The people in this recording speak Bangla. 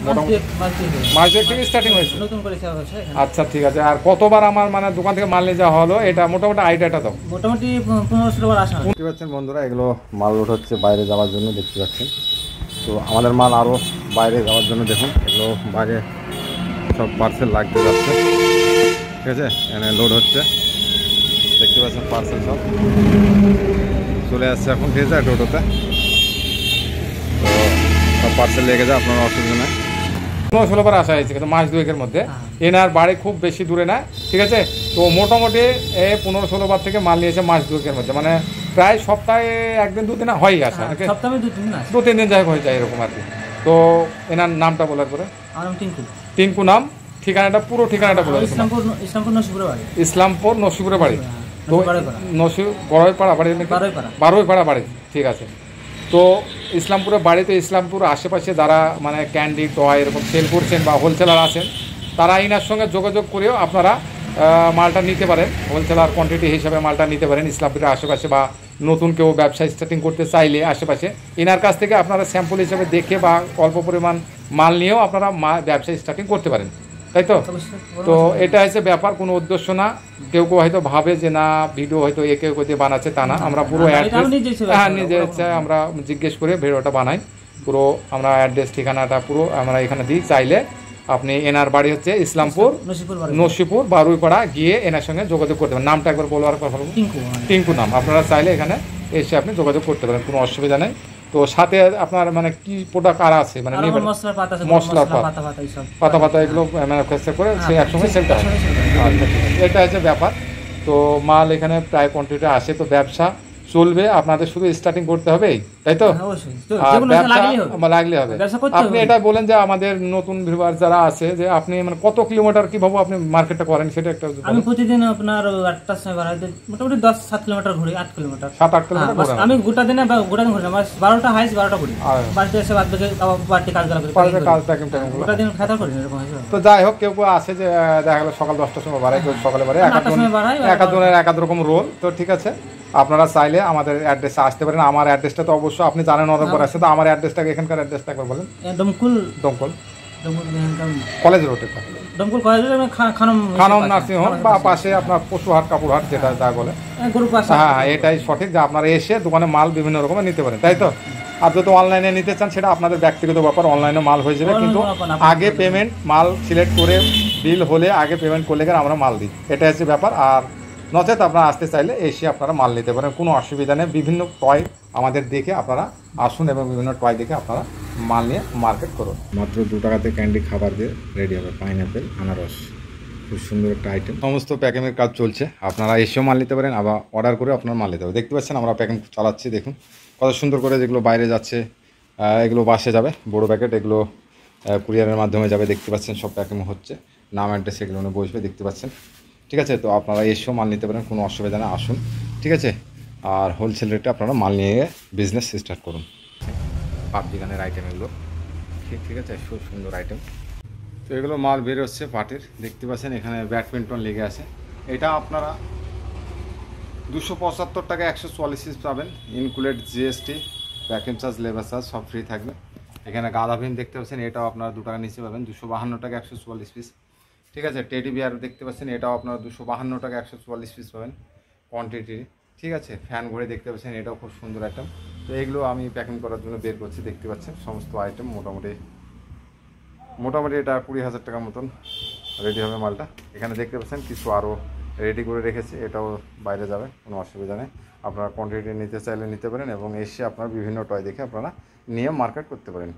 মোটামুটি মাস দুয়েক থেকে স্টার্টিং হয়েছে। আচ্ছা ঠিক আছে। আর কতবার আমার মানে দোকান থেকে মাল নিয়ে যাওয়া হলো এটা মোটামুটি আইডিয়াটা দাও। মোটামুটি 15-16 বার আসা। দেখতে পাচ্ছেন বন্ধুরা, এগুলো মাল লোড হচ্ছে বাইরে যাওয়ার জন্য, দেখতে পাচ্ছেন। তো আমাদের মাল আরও বাইরে যাওয়ার জন্য দেখুন, এগুলো বাইরে সব পার্সেল লাগতে যাচ্ছে, ঠিক আছে। এখানে লোড হচ্ছে, দেখতে পাচ্ছেন পার্সেল সব চলে আসছে এখন, ঠিক আছে, টোটোতে। তো সব পার্সেল লেগে যায়, আপনার অসুবিধা নেই। 15-16 বার আসা হয়েছে কিন্তু মাস দুয়েকের মধ্যে। এনার বাড়ি খুব বেশি দূরে না, ঠিক আছে। তো মোটামুটি 15-16 বার থেকে মাল নিয়েছে মাস দুয়েকের মধ্যে, মানে প্রায় সপ্তাহে 1-2 দিন হয় আসা, সপ্তাহে 2-3 দিন যাই হয়ে যায় এরকম আর কি। তো এনার নামটা বলার পরে টিঙ্কু নাম, ঠিকানাটা পুরো ঠিকানাটা বলে। ইসলামপুর নসিপুরে বাড়ি। তো বড়ইপাড়া বাড়ি, বারোইপাড়া বাড়ি, ঠিক আছে। তো ইসলামপুরের বাড়িতে ইসলামপুর আশেপাশে যারা মানে ক্যান্ডি টয় এরকম সেল করছেন বা হোলসেলার আছেন, তারা ইনার সঙ্গে যোগাযোগ করেও আপনারা মালটা নিতে পারেন, হোলসেলার কোয়ান্টিটি হিসাবে মালটা নিতে পারেন। ইসলামপুরের আশেপাশে বা নতুন কেউ ব্যবসা স্টার্টিং করতে চাইলে আশেপাশে এনার কাছ থেকে আপনারা স্যাম্পল হিসাবে দেখে বা অল্প পরিমাণ মাল নিয়েও আপনারা ব্যবসা স্টার্টিং করতে পারেন, তাই তো। তো এটা হচ্ছে ব্যাপার, কোনো উদ্দেশ্য না। কেউ কেউ হয়তো ভাবে যে না ভিডিও হয়তো কেউ দিয়ে বানাচ্ছে, তা না। আমরা পুরো অ্যাড্রেস, হ্যাঁ, নিজে আমরা জিজ্ঞেস করে ভিডিওটা বানাই। পুরো আমরা অ্যাড্রেস ঠিকানাটা পুরো আমরা এখানে দিই। চাইলে আপনি এনার বাড়ি হচ্ছে ইসলামপুর নসিপুর বারুইপাড়া, গিয়ে এনার সঙ্গে যোগাযোগ করতে পারেন। নামটা একবার বলবার কথা বলুন। টিঙ্কু নাম। আপনারা চাইলে এখানে এসে আপনি যোগাযোগ করতে পারেন, কোনো অসুবিধা নেই। তো সাথে আপনার মানে কি প্রোডাক্ট আর আছে, মানে মশলা পাতা পাতা এগুলো ম্যানুফ্যাকচার করে সে একসঙ্গে সেলটা হয়। আচ্ছা, এটা হচ্ছে ব্যাপার। তো মাল এখানে প্রায় কোয়ান্টিটি আসে, তো ব্যবসা চলবে। আপনাদের শুধু স্টার্টিং করতে হবে, তাই তো। আর ব্যবসা লাগলে হবে। আপনি এটা বলেন যে আমাদের নতুন ভিউয়ার যারা আছে, যে আপনি মানে কত কিলোমিটার কিভাবে আপনি মার্কেটটা করেন সেটা একটা। আমি প্রতিদিন আপনার 8টার সময় বার হই, মোটামুটি 10-7 কিলোমিটার ঘুরি, 8 কিলোমিটার 7-8 কিলোমিটার। আমি গোটা দিনে ঘুরি না, 12টা হাইস 12টা ঘুরি, বাড়িতে এসে বাদ বাকি বাড়তি কাজ করি, গোটা দিন খাতা করি এরকম হয়। তো যাই হোক, কেউ কেউ আসে যে দেখা গেল সকাল 10টার সময় বাড়ায়, কেউ সকালে বাড়ায়, একাধজনের একাধ রকম রোল। তো ঠিক আছে, আপনারা চাইলে আমাদের অ্যাড্রেসে আসতে পারেন। আমার অ্যাড্রেসটা তো অবশ্যই আপনি জানেন অনেকবার আসছে, তো আমার অ্যাড্রেসটাকে এখানকার অ্যাড্রেসটা একবার বলেন। দমকল কলেজ রোডে, খানম নার্সিং হোম বা পাশে আপনার পশুহাট কাপড়হাট, যেটা যা বলে, হ্যাঁ এটাই সঠিক। যে আপনারা এসে দোকানে মাল বিভিন্ন রকমের নিতে পারেন, তাই তো। আর যদি অনলাইনে নিতে চান সেটা আপনাদের ব্যক্তিগত ব্যাপার, অনলাইনে মাল হয়ে যাবে, কিন্তু আগে পেমেন্ট, মাল সিলেক্ট করে বিল হলে আগে পেমেন্ট করলে আমরা মাল দিই, এটা হচ্ছে ব্যাপার। আর নচেত আপনারা আসতে চাইলে এসে আপনারা মাল নিতে পারেন, কোনো অসুবিধা নেই। বিভিন্ন টয় আমাদের দেখে আপনারা আসুন এবং বিভিন্ন টয় দেখে আপনারা মাল নিয়ে মার্কেট করুন। মাত্র 2 টাকাতে ক্যান্ডি খাবার দিয়ে রেডি হবে, পাইনঅ্যাপেল আনারস, খুব সুন্দর একটা আইটেম। সমস্ত প্যাকিংয়ের কাজ চলছে, আপনারা এসেও মাল নিতে পারেন, আবার অর্ডার করে আপনারা মাল নিতে পারেন। দেখতে পাচ্ছেন আমরা প্যাকিং চালাচ্ছি, দেখুন কত সুন্দর করে। যেগুলো বাইরে যাচ্ছে এগুলো বাসে যাবে, বড় প্যাকেট, এগুলো কুরিয়ারের মাধ্যমে যাবে। দেখতে পাচ্ছেন সব প্যাকিং হচ্ছে, নাম অ্যাড্রেস এগুলো বসবে, দেখতে পাচ্ছেন, ঠিক আছে। তো আপনারা এসেও মাল নিতে পারেন, কোনো অসুবিধা না, আসুন, ঠিক আছে। আর হোলসেল রেটে আপনারা মাল নিয়ে বিজনেস স্টার্ট করুন। পাবজি গানের আইটেম এগুলো, ঠিক আছে, খুব সুন্দর আইটেম। তো এগুলো মাল বের হচ্ছে পাটের, দেখতে পাচ্ছেন। এখানে ব্যাডমিন্টন লেগে আছে, এটা আপনারা 275 টাকা 144 পিস পাবেন, included GST, packing charge, labour charge সব ফ্রি থাকবে। এখানে গাঁদা ভিম দেখতে পাচ্ছেন, এটাও আপনারা 2 টাকা নিচে পাবেন, 252 টাকা 144 পিস, ঠিক আছে। টেডি বিয়ার দেখতে পাচ্ছেন, এটাও আপনারা 252 টাকা 144 পিস পাবেন কোয়ান্টিটি, ঠিক আছে। ফ্যান ঘুরে দেখতে পাচ্ছেন, এটাও খুব সুন্দর আইটেম। তো এগুলো আমি প্যাকিং করার জন্য বের করছি, দেখতে পাচ্ছেন সমস্ত আইটেম। মোটামুটি এটা 20,000 টাকার মতন রেডি হবে মালটা। এখানে দেখতে পাচ্ছেন কিছু আরও রেডি করে রেখেছি, এটাও বাইরে যাবে, কোনো অসুবিধা নেই। আপনারা কোয়ান্টিটি নিতে চাইলে নিতে পারেন এবং এসে আপনারা বিভিন্ন টয় দেখে আপনারা নিয়ে মার্কেট করতে পারেন।